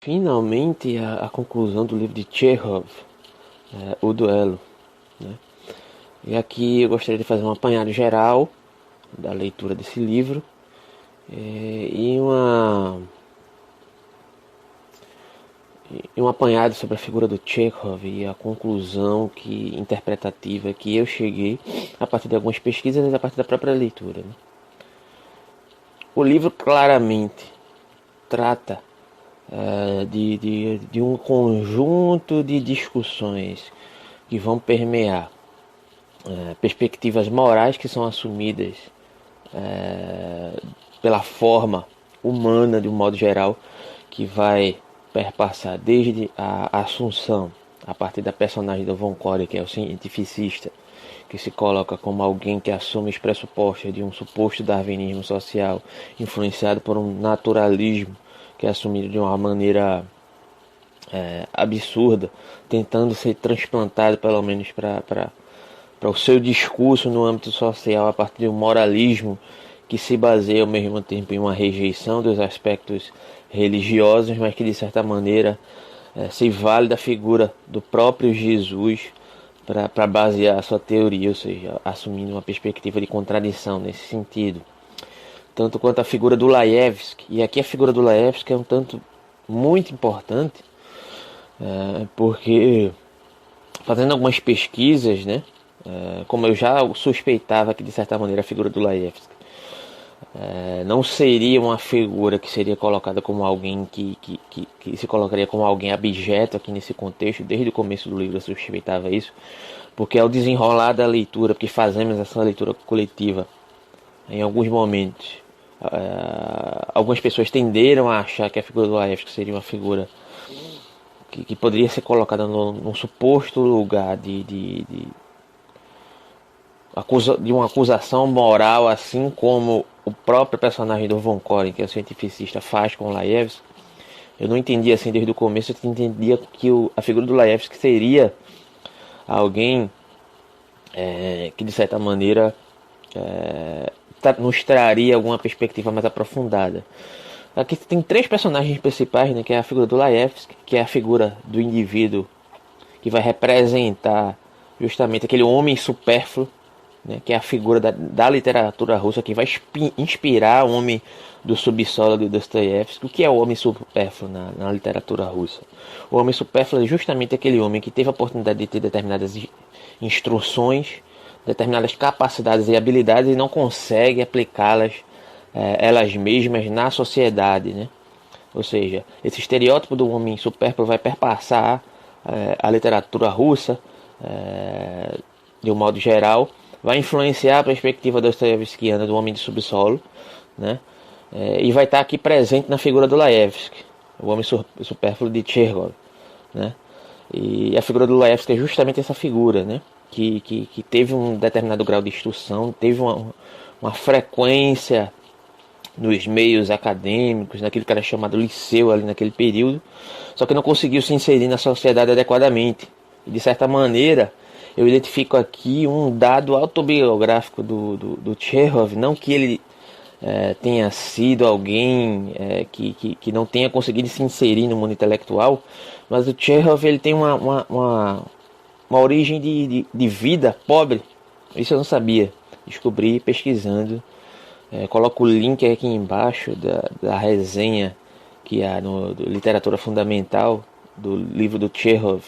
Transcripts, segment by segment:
Finalmente a conclusão do livro de Chekhov, O Duelo, né? E aqui eu gostaria de fazer um apanhado geral da leitura desse livro e um apanhado sobre a figura do Chekhov e a conclusão interpretativa que eu cheguei a partir de algumas pesquisas e a partir da própria leitura, né? O livro claramente trata de um conjunto de discussões que vão permear perspectivas morais que são assumidas pela forma humana de um modo geral, que vai perpassar desde a assunção a partir da personagem do Von Core, que é o cientificista, que se coloca como alguém que assume os pressupostos de um suposto darwinismo social, influenciado por um naturalismo que é assumido de uma maneira absurda, tentando ser transplantado pelo menos para o seu discurso no âmbito social a partir de um moralismo que se baseia ao mesmo tempo em uma rejeição dos aspectos religiosos, mas que de certa maneira se vale da figura do próprio Jesus para basear a sua teoria, ou seja, assumindo uma perspectiva de contradição nesse sentido. Tanto quanto a figura do Laevski, e aqui a figura do Laevski é um tanto muito importante, porque fazendo algumas pesquisas, né, como eu já suspeitava que de certa maneira a figura do Laevski não seria uma figura que seria colocada como alguém que se colocaria como alguém abjeto aqui nesse contexto. Desde o começo do livro eu suspeitava isso, porque ao desenrolar da leitura, porque fazemos essa leitura coletiva em alguns momentos, algumas pessoas tenderam a achar que a figura do Laevski seria uma figura que poderia ser colocada num suposto lugar de uma acusação moral, assim como o próprio personagem do Von Koren, que é o cientificista, faz com o Laevski. Eu não entendia assim desde o começo, eu entendia que a figura do Laevski seria alguém que de certa maneira nos traria alguma perspectiva mais aprofundada. Aqui tem três personagens principais, né, que é a figura do Laevski, que é a figura do indivíduo que vai representar justamente aquele homem supérfluo, né, que é a figura da literatura russa, que vai inspirar o homem do subsolo de Dostoiévski. O que é o homem supérfluo na literatura russa? O homem supérfluo é justamente aquele homem que teve a oportunidade de ter determinadas instruções, determinadas capacidades e habilidades e não consegue aplicá-las elas mesmas na sociedade, né? Ou seja, esse estereótipo do homem supérfluo vai perpassar a literatura russa de um modo geral, vai influenciar a perspectiva dostoiévskiana do homem de subsolo, né? E vai estar aqui presente na figura do Laevski, o homem supérfluo de Chekhov, né? E a figura do Laevski é justamente essa figura, né? Que teve um determinado grau de instrução, teve uma frequência nos meios acadêmicos, naquilo que era chamado liceu ali naquele período, só que não conseguiu se inserir na sociedade adequadamente. E de certa maneira, eu identifico aqui um dado autobiográfico do Chekhov, não que ele tenha sido alguém que não tenha conseguido se inserir no mundo intelectual, mas o Chekhov ele tem uma origem de vida pobre. Isso eu não sabia, descobri pesquisando. Coloco o link aqui embaixo da resenha que há no Literatura Fundamental do livro do Chekhov,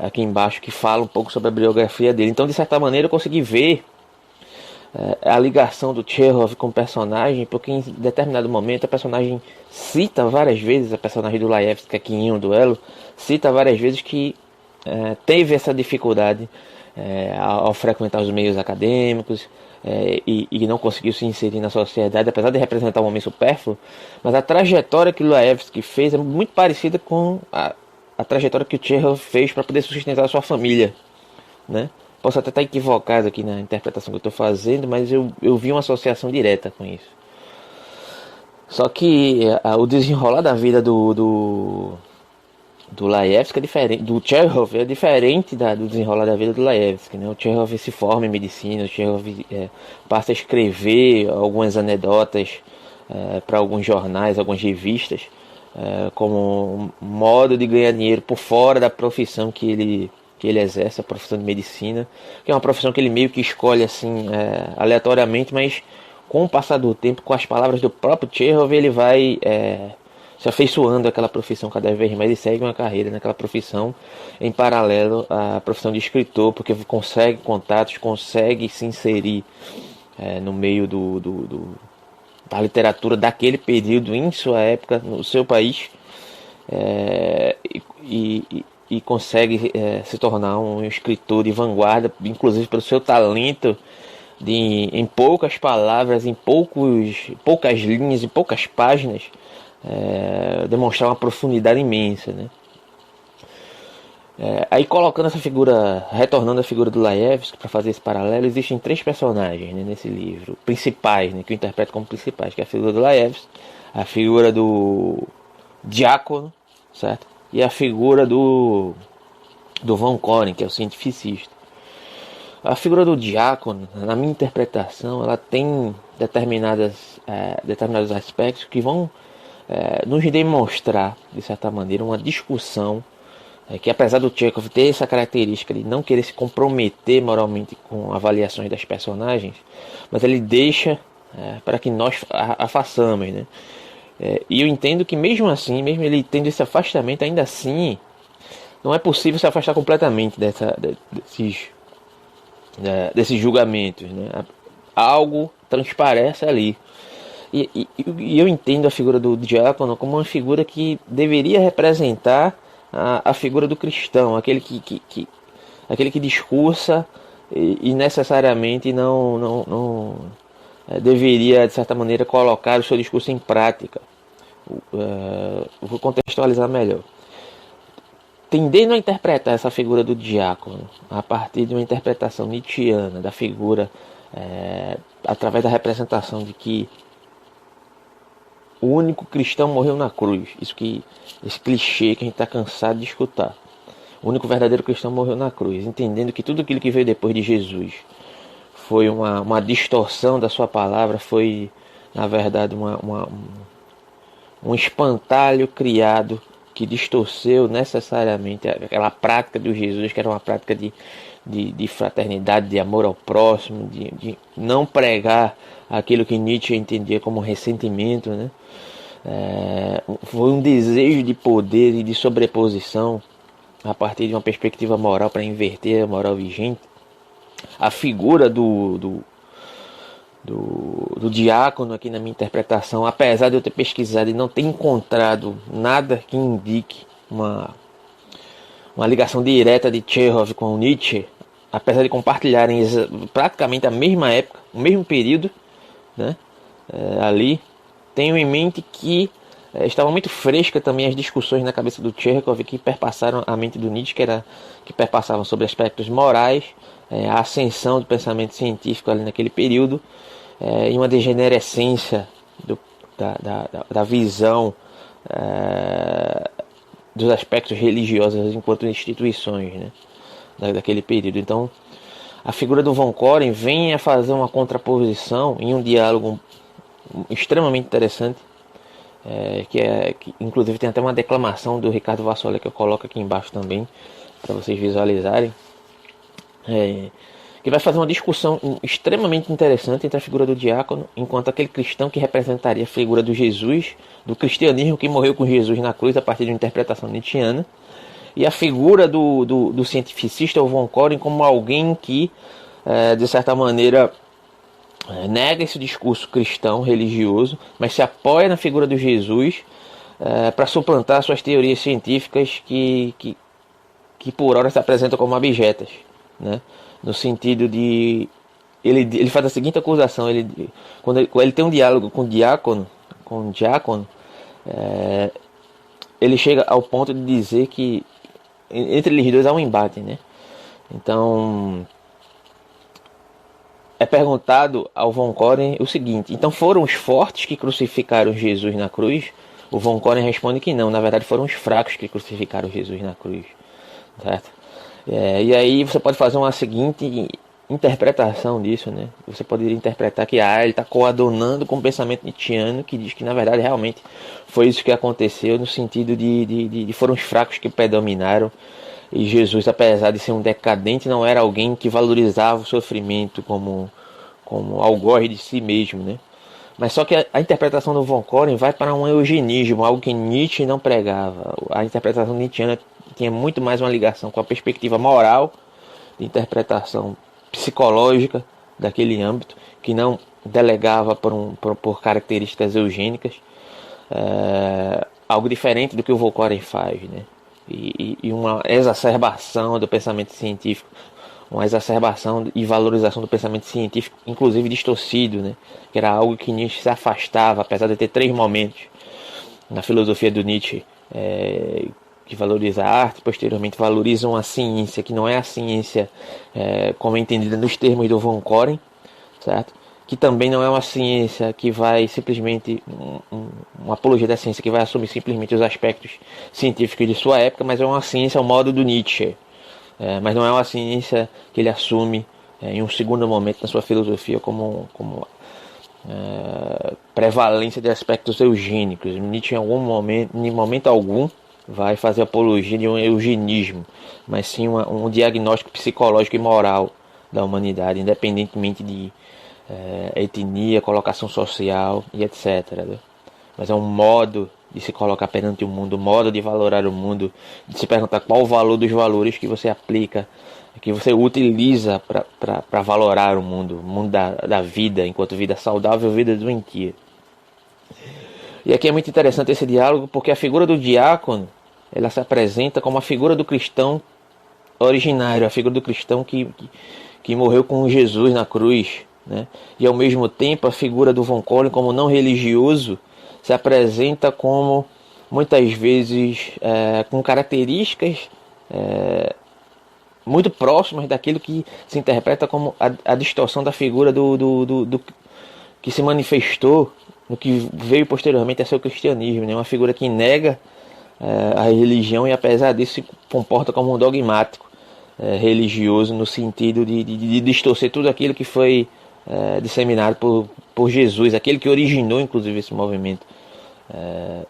aqui embaixo, que fala um pouco sobre a biografia dele. Então, de certa maneira, eu consegui ver a ligação do Chekhov com o personagem, porque em determinado momento a personagem cita várias vezes, a personagem do Laevski aqui em Um Duelo, cita várias vezes que teve essa dificuldade ao frequentar os meios acadêmicos, e não conseguiu se inserir na sociedade, apesar de representar um homem supérfluo. Mas a trajetória que o Laevski fez é muito parecida com a trajetória que o Chekhov fez para poder sustentar a sua família, né? Posso até estar equivocado aqui na interpretação que eu estou fazendo, mas eu vi uma associação direta com isso. Só que o desenrolar da vida do Laevski é diferente, do Chekhov é diferente do desenrolar da vida do Laevski, né? O Chekhov se forma em medicina, o Chekhov passa a escrever algumas anedotas para alguns jornais, algumas revistas, como um modo de ganhar dinheiro por fora da profissão que ele exerce, a profissão de medicina, que é uma profissão que ele meio que escolhe assim, aleatoriamente, mas com o passar do tempo, com as palavras do próprio Chekhov, ele vai se afeiçoando àquela profissão cada vez mais e segue uma carreira naquela profissão em paralelo à profissão de escritor, porque consegue contatos, consegue se inserir no meio da literatura daquele período, em sua época, no seu país, e consegue se tornar um escritor de vanguarda, inclusive pelo seu talento em poucas palavras, em poucas linhas, em poucas páginas, demonstrar uma profundidade imensa, né? Aí colocando essa figura, retornando a figura do Laevski para fazer esse paralelo, existem 3 personagens, né, nesse livro, principais, né, que eu interpreto como principais, que é a figura do Laevski, a figura do Diácono, certo? E a figura do Von Koren, que é o cientificista. A figura do Diácono, na minha interpretação, ela tem determinados aspectos que vão nos demonstrar, de certa maneira, uma discussão que, apesar do Chekhov ter essa característica de não querer se comprometer moralmente com avaliações das personagens, mas ele deixa para que nós a façamos, né? E eu entendo que mesmo assim, mesmo ele tendo esse afastamento, ainda assim não é possível se afastar completamente desses julgamentos, né? Algo transparece ali. E eu entendo a figura do diácono como uma figura que deveria representar a figura do cristão, aquele que discursa e necessariamente não deveria, de certa maneira, colocar o seu discurso em prática. Vou contextualizar melhor. Tendendo a interpretar essa figura do diácono a partir de uma interpretação nietzschiana da figura, através da representação de que o único cristão morreu na cruz. Esse clichê que a gente está cansado de escutar. O único verdadeiro cristão morreu na cruz. Entendendo que tudo aquilo que veio depois de Jesus foi uma distorção da sua palavra, foi, na verdade, um espantalho criado que distorceu necessariamente aquela prática de Jesus, que era uma prática de fraternidade, de amor ao próximo, de não pregar aquilo que Nietzsche entendia como ressentimento, né? Foi um desejo de poder e de sobreposição a partir de uma perspectiva moral para inverter a moral vigente. A figura do diácono aqui na minha interpretação, apesar de eu ter pesquisado e não ter encontrado nada que indique uma ligação direta de Chekhov com Nietzsche, apesar de compartilharem praticamente a mesma época, o mesmo período, né, ali, tenho em mente que estavam muito frescas também as discussões na cabeça do Chekhov que perpassaram a mente do Nietzsche, que perpassavam sobre aspectos morais, a ascensão do pensamento científico ali naquele período, e uma degenerescência da visão dos aspectos religiosos enquanto instituições, né, daquele período. Então, a figura do Von Koren vem a fazer uma contraposição em um diálogo extremamente interessante, que inclusive tem até uma declamação do Ricardo Vassola que eu coloco aqui embaixo também, para vocês visualizarem, que vai fazer uma discussão extremamente interessante entre a figura do diácono, enquanto aquele cristão que representaria a figura do Jesus, do cristianismo que morreu com Jesus na cruz a partir de uma interpretação nietzschiana, e a figura do cientificista, o Von Koren, como alguém que, de certa maneira, nega esse discurso cristão, religioso, mas se apoia na figura do Jesus para suplantar suas teorias científicas que por hora se apresentam como abjetas, né? No sentido de... Ele faz a seguinte acusação, quando ele tem um diálogo com o diácono, ele chega ao ponto de dizer que entre eles dois há um embate, né? Então, é perguntado ao Von Koren o seguinte: então foram os fortes que crucificaram Jesus na cruz? O Von Koren responde que não, na verdade foram os fracos que crucificaram Jesus na cruz, certo? E aí você pode fazer uma seguinte interpretação disso, né? Você poderia interpretar que ele está coadunando com o pensamento nietzschiano, que diz que na verdade realmente foi isso que aconteceu, no sentido de foram os fracos que predominaram, e Jesus, apesar de ser um decadente, não era alguém que valorizava o sofrimento como algoz de si mesmo, né? Mas só que a interpretação do Von Koren vai para um eugenismo, algo que Nietzsche não pregava. A interpretação nietzschiana tinha muito mais uma ligação com a perspectiva moral, de interpretação psicológica daquele âmbito, que não delegava por características eugênicas, algo diferente do que o Von Koren faz, né? E uma exacerbação do pensamento científico, uma exacerbação e valorização do pensamento científico, inclusive distorcido, né? Que era algo que Nietzsche se afastava, apesar de ter 3 momentos na filosofia do Nietzsche, que valoriza a arte, posteriormente valorizam a ciência, que não é a ciência como é entendida nos termos do Von Koren, certo? Que também não é uma ciência que vai simplesmente, uma apologia da ciência que vai assumir simplesmente os aspectos científicos de sua época, mas é uma ciência ao modo do Nietzsche, mas não é uma ciência que ele assume em um segundo momento na sua filosofia como prevalência de aspectos eugênicos. Nietzsche em momento algum, vai fazer apologia de um eugenismo, mas sim um diagnóstico psicológico e moral da humanidade, independentemente de etnia, colocação social e etc. Né? Mas é um modo de se colocar perante o mundo, um modo de valorar o mundo, de se perguntar qual o valor dos valores que você aplica, que você utiliza para valorar o mundo da vida, enquanto vida saudável, vida doentia. E aqui é muito interessante esse diálogo, porque a figura do diácono, ela se apresenta como a figura do cristão originário, a figura do cristão que morreu com Jesus na cruz, né? E ao mesmo tempo a figura do Von Koren como não religioso se apresenta como muitas vezes com características muito próximas daquilo que se interpreta como a distorção da figura do que se manifestou no que veio posteriormente a ser o cristianismo, né? Uma figura que nega a religião e apesar disso se comporta como um dogmático religioso, no sentido de distorcer tudo aquilo que foi disseminado por Jesus, aquele que originou inclusive esse movimento,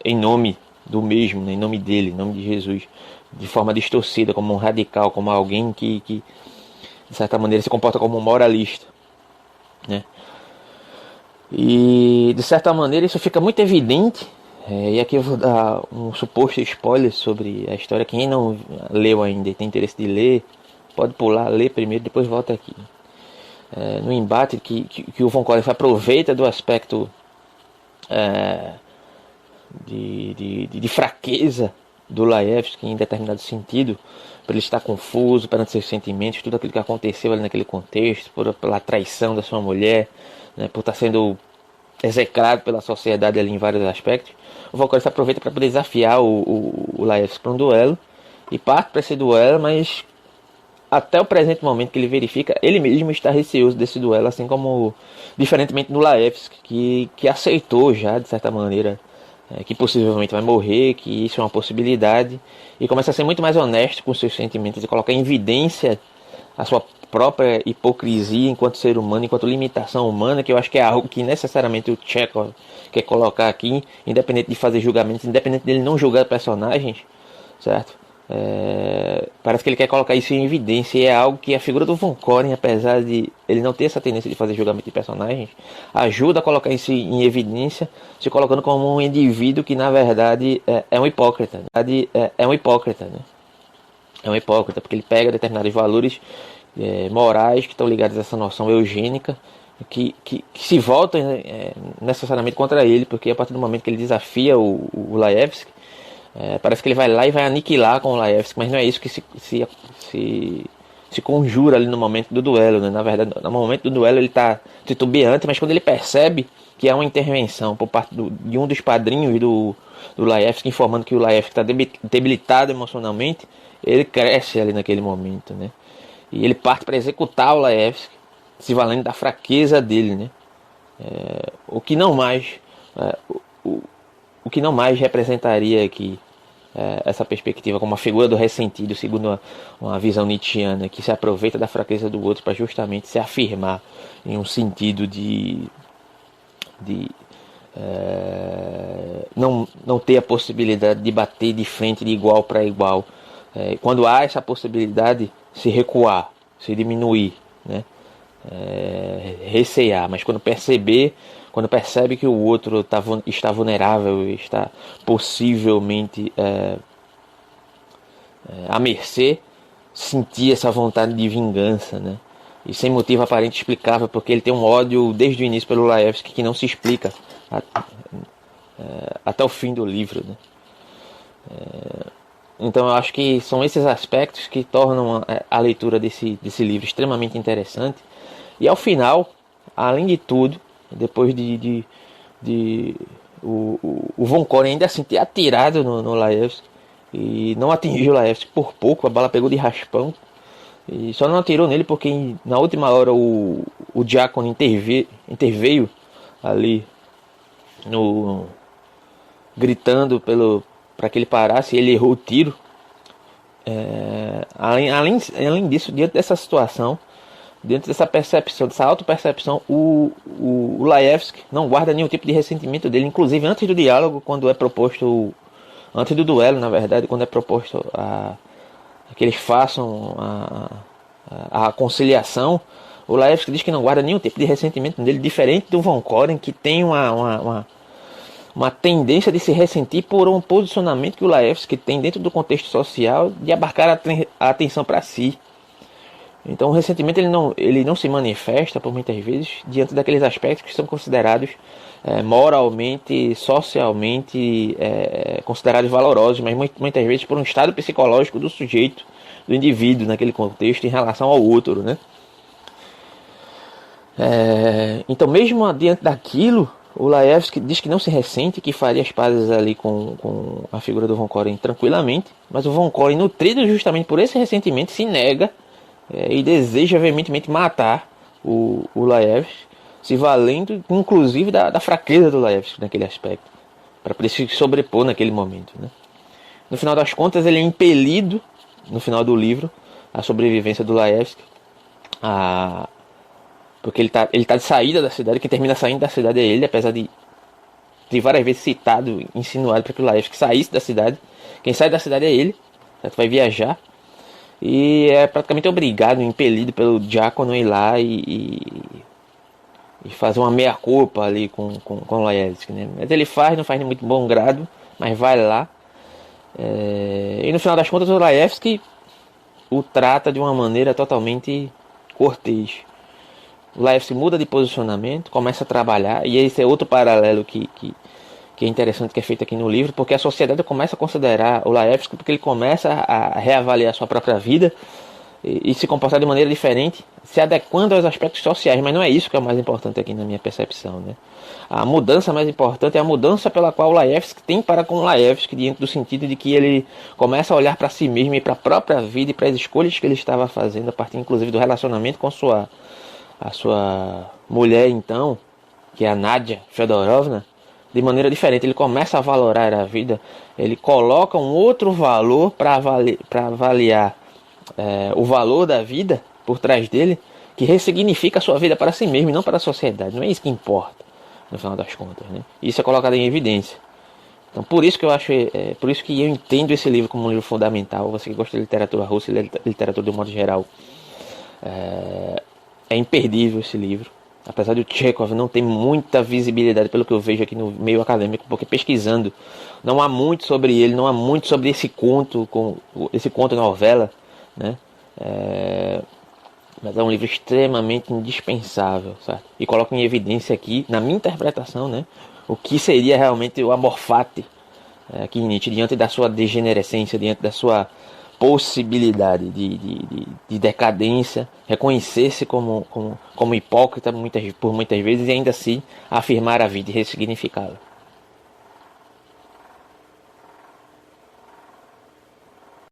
em nome do mesmo, né? Em nome dele, em nome de Jesus, de forma distorcida, como um radical, como alguém que de certa maneira se comporta como um moralista, né? E de certa maneira isso fica muito evidente, e aqui eu vou dar um suposto spoiler sobre a história. Quem não leu ainda e tem interesse de ler, pode pular, ler primeiro, depois volta aqui. No embate que o Von Koren aproveita do aspecto de fraqueza do Laevski em determinado sentido, para ele estar confuso perante seus sentimentos, tudo aquilo que aconteceu ali naquele contexto, pela traição da sua mulher, né, por estar sendo execrado pela sociedade ali em vários aspectos. O Von Koren se aproveita para poder desafiar o Laevski para um duelo, e parte para esse duelo, mas até o presente momento que ele verifica, ele mesmo está receoso desse duelo, assim como, diferentemente do Laevski, que aceitou já, de certa maneira, que possivelmente vai morrer, que isso é uma possibilidade, e começa a ser muito mais honesto com seus sentimentos, e colocar em evidência a sua própria hipocrisia enquanto ser humano, enquanto limitação humana, que eu acho que é algo que necessariamente o Chekhov quer colocar aqui, independente de fazer julgamentos, independente dele não julgar personagens, certo? Parece que ele quer colocar isso em evidência, e é algo que a figura do Von Koren, apesar de ele não ter essa tendência de fazer julgamento de personagens, ajuda a colocar isso em evidência, se colocando como um indivíduo que na verdade é um hipócrita, é um hipócrita, né? É um hipócrita, porque ele pega determinados valores morais que estão ligados a essa noção eugênica, que se voltam necessariamente contra ele, porque a partir do momento que ele desafia o Laevski, parece que ele vai lá e vai aniquilar com o Laevski, mas não é isso que se conjura ali no momento do duelo, né? Na verdade, no momento do duelo ele está titubeante, mas quando ele percebe que é uma intervenção por parte de um dos padrinhos do Laevski, informando que o Laevski está debilitado emocionalmente, ele cresce ali naquele momento, né? E ele parte para executar o Laevski, se valendo da fraqueza dele, né? O que não mais representaria aqui essa perspectiva como a figura do ressentido, segundo uma visão nietzschiana, que se aproveita da fraqueza do outro para justamente se afirmar em um sentido de não ter a possibilidade de bater de frente de igual para igual. Quando há essa possibilidade, se recuar, se diminuir, né? Recear, mas quando percebe que o outro está vulnerável, está possivelmente à mercê, sentir essa vontade de vingança, né? E sem motivo aparente explicável, porque ele tem um ódio desde o início pelo Laevski que não se explica até o fim do livro, né? Então eu acho que são esses aspectos que tornam a leitura desse livro extremamente interessante. E ao final, além de tudo, depois o Von Koren ainda assim ter atirado no Laevski e não atingiu o Laevski por pouco, a bala pegou de raspão e só não atirou nele porque na última hora o Diácono interveio ali gritando para que ele parasse, e ele errou o tiro. Além disso, diante dessa situação, diante dessa percepção, dessa autopercepção, o Laevski não guarda nenhum tipo de ressentimento dele. Inclusive, antes do diálogo, quando é proposto, antes do duelo, na verdade, quando é proposto que eles façam a conciliação, o Laevski diz que não guarda nenhum tipo de ressentimento dele, diferente do Von Koren, que tem uma tendência de se ressentir por um posicionamento que o Laevski tem dentro do contexto social de abarcar a atenção para si. Então o ressentimento ele não se manifesta por muitas vezes diante daqueles aspectos que são considerados moralmente, socialmente considerados valorosos, mas muitas vezes por um estado psicológico do sujeito, do indivíduo naquele contexto em relação ao outro, né? Então mesmo diante daquilo, o Laevski diz que não se ressente, que faria as pazes ali com a figura do Von Koren tranquilamente, mas o Von Koren, nutrido justamente por esse ressentimento, se nega e deseja veementemente matar o Laevski, se valendo inclusive da fraqueza do Laevski naquele aspecto, para poder se sobrepor naquele momento, né? No final das contas, ele é impelido, no final do livro, a sobrevivência do Laevski, porque ele tá de saída da cidade. Quem termina saindo da cidade é ele, apesar de várias vezes citado, insinuado para que o Laevski saísse da cidade. Quem sai da cidade é ele, certo? Vai viajar e é praticamente obrigado, impelido pelo Diácono a ir lá e fazer uma meia-culpa ali com o Laevski, né? Mas ele não faz de muito bom grado, mas vai lá. E no final das contas, o Laevski o trata de uma maneira totalmente cortês. O Laevski muda de posicionamento, começa a trabalhar, e esse é outro paralelo que é interessante, que é feito aqui no livro, porque a sociedade começa a considerar o Laevski, porque ele começa a reavaliar a sua própria vida e se comportar de maneira diferente, se adequando aos aspectos sociais, mas não é isso que é o mais importante aqui na minha percepção, né? A mudança mais importante é a mudança pela qual o Laevski tem para com o Laevski, dentro do sentido de que ele começa a olhar para si mesmo e para a própria vida e para as escolhas que ele estava fazendo, a partir inclusive do relacionamento com a sua mulher, então, que é a Nadia Fedorovna, de maneira diferente. Ele começa a valorar a vida, ele coloca um outro valor para avaliar o valor da vida por trás dele, que ressignifica a sua vida para si mesmo e não para a sociedade. Não é isso que importa, no final das contas, né? Isso é colocado em evidência. Então, por isso que eu acho, por isso que eu entendo esse livro como um livro fundamental. Você que gosta de literatura russa e literatura de um modo geral, é imperdível esse livro. Apesar de o Chekhov não ter muita visibilidade, pelo que eu vejo aqui no meio acadêmico, porque pesquisando não há muito sobre ele, não há muito sobre esse conto novela, né? Mas é um livro extremamente indispensável, certo? E coloca em evidência aqui, na minha interpretação, né, o que seria realmente o amor fati aqui em Nietzsche, diante da sua degenerescência, diante da sua possibilidade de decadência, reconhecer-se como hipócrita por muitas vezes e ainda assim afirmar a vida e ressignificá-la.